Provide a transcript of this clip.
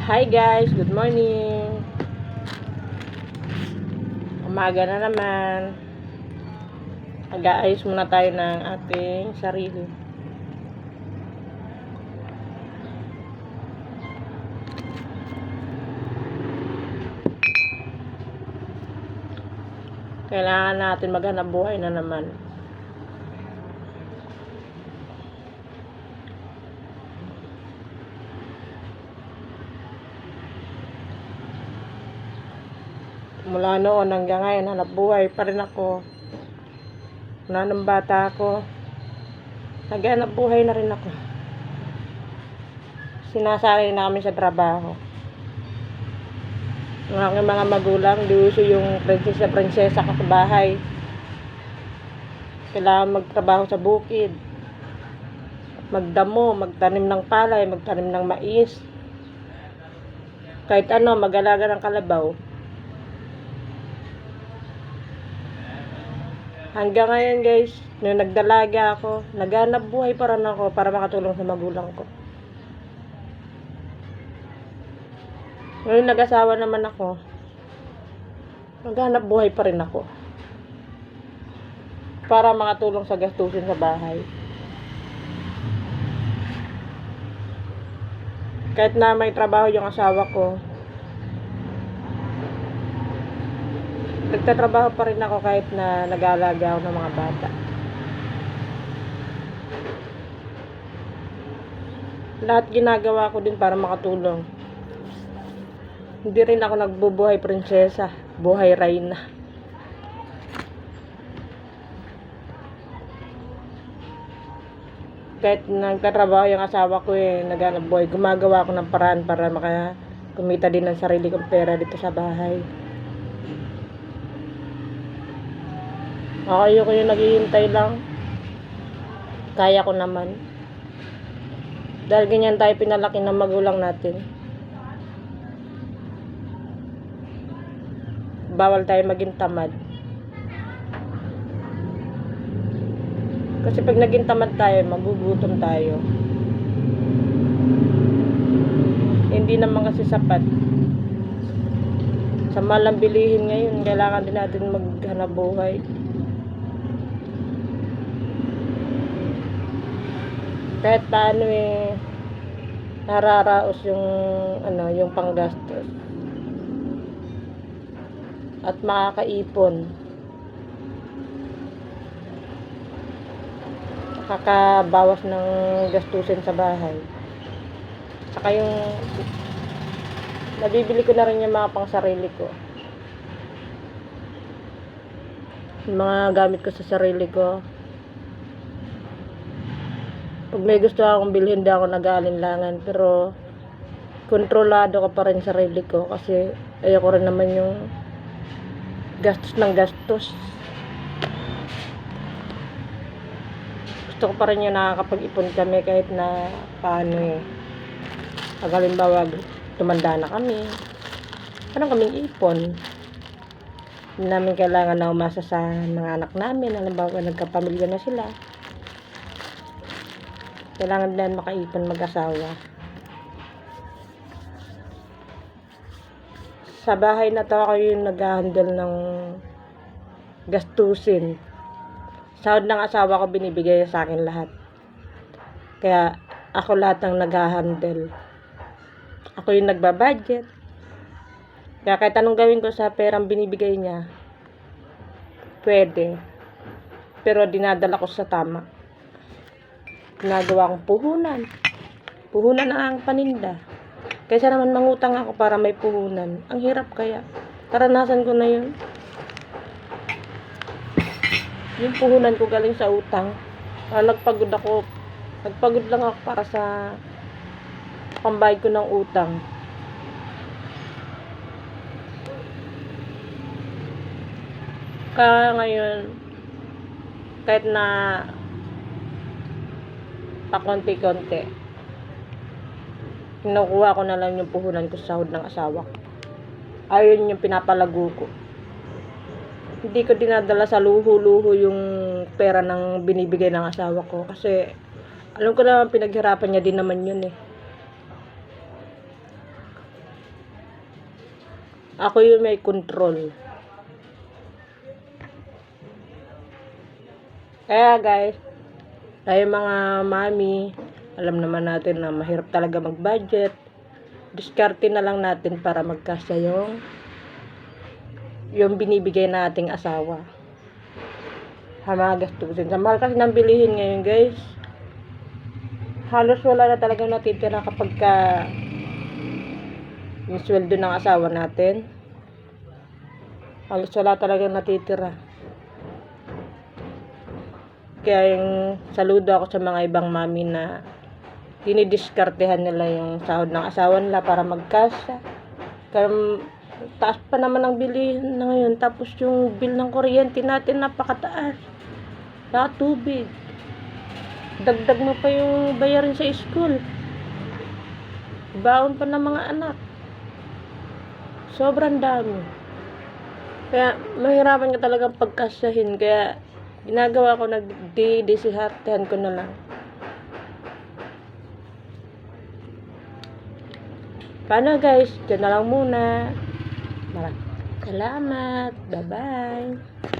Hi guys, good morning. Umaga na naman. Mag-aayos muna tayo ng ating sarili. Kailangan natin maghanap buhay na naman. Mula noon hanggang ngayon, hanap buhay pa rin ako. Mula nung bata ako, naghanap buhay na rin ako. Sinasali na kami sa trabaho. Ang aking mga magulang, di uso yung prinsesa ka sa bahay. Kailangan magtrabaho sa bukid. Magdamo, magtanim ng palay, magtanim ng mais. Kahit ano, mag-alaga ng kalabaw. Hanggang ngayon guys, nung nagdalaga ako, naghanap buhay pa rin ako para makatulong sa magulang ko. Ngayon nag-asawa naman ako, naghanap buhay pa rin ako para makatulong sa gastusin sa bahay. Kahit na may trabaho yung asawa ko, nagtatrabaho pa rin ako kahit na nag-aalaga ako ng mga bata. Lahat ginagawa ko din para makatulong. Hindi rin ako nagbubuhay prinsesa, buhay reyna. Kahit nagtatrabaho yung asawa ko naghanap buhay, gumagawa ako ng paraan para kumita din ng sarili kong pera dito sa bahay. Ako yung naghihintay lang. Kaya ko naman. Dahil ganyan tayo pinalaki ng magulang natin. Bawal tayo maging tamad. Kasi pag naging tamad tayo, magugutom tayo. Hindi naman kasi sapat. Sa mahal ang bilihin ngayon, kailangan din natin maghanap buhay. Kahit paano nararaos yung panggastos at makakaipon, nakakabawas ng gastusin sa bahay. Saka yung nabibili ko na rin yung mga pang sarili ko, yung mga gamit ko sa sarili ko. Pag may gusto akong bilhin, hindi ako nag-aalinlangan, pero kontrolado ko pa rin sarili ko kasi ayoko rin naman yung gastos ng gastos. Gusto ko pa rin yung nakakapag-ipon kami kahit na paano pag halimbawa tumanda na kami, parang kaming ipon. Hindi namin kailangan na umasa sa mga anak namin. Halimbawa nagkapamilya na sila, kailangan din makaipon mag-asawa. Sa bahay na to, ako yung nag-handle ng gastusin. Sahod ng asawa ko, binibigay sa akin lahat. Kaya ako lahat ang nag-handle. Ako yung nagbabudget. Kaya kahit anong gawin ko sa perang binibigay niya, pwede. Pero dinadala ko sa tama. Ginagawa kong puhunan. Puhunan ang paninda. Kaysa naman mangutang ako para may puhunan. Ang hirap kaya. Karanasan ko na yun. Yung puhunan ko galing sa utang. Nagpagod lang ako para sa pambayad ko ng utang. Kaya ngayon, kahit na pakonti-konti, kinukuha ko na lang yung puhunan ko sa sahod ng asawa ko. Ayun yung pinapalago ko. Hindi ko dinadala sa luho-luho yung pera ng binibigay ng asawa ko. Kasi alam ko naman pinaghirapan niya din naman yun Ako yung may control. Kaya guys, tayo mga mami, alam naman natin na mahirap talaga mag-budget. Diskarte na lang natin para magkasya yung binibigay nating asawa. Mga gastusin. Sa mahal kasi ng bilihin ngayon guys, halos wala na talaga natitira kapag yung sweldo ng asawa natin. Halos wala talaga natitira. Kaya yung saludo ako sa mga ibang mami na dinidiskartehan nila yung sahod ng asawa nila para magkasya. Kaya taas pa naman ang bilihin na ngayon. Tapos yung bill ng kuryente natin napakataas. Sa tubig. Dagdag mo pa yung bayarin sa school. Baon pa ng mga anak. Sobrang dami. Kaya mahirapan ka talagang pagkasyahin. Kaya ginagawa ko, nagdidisihartehan ko na lang. Paano guys? Diyan na lang muna. Maraming salamat. Bye-bye.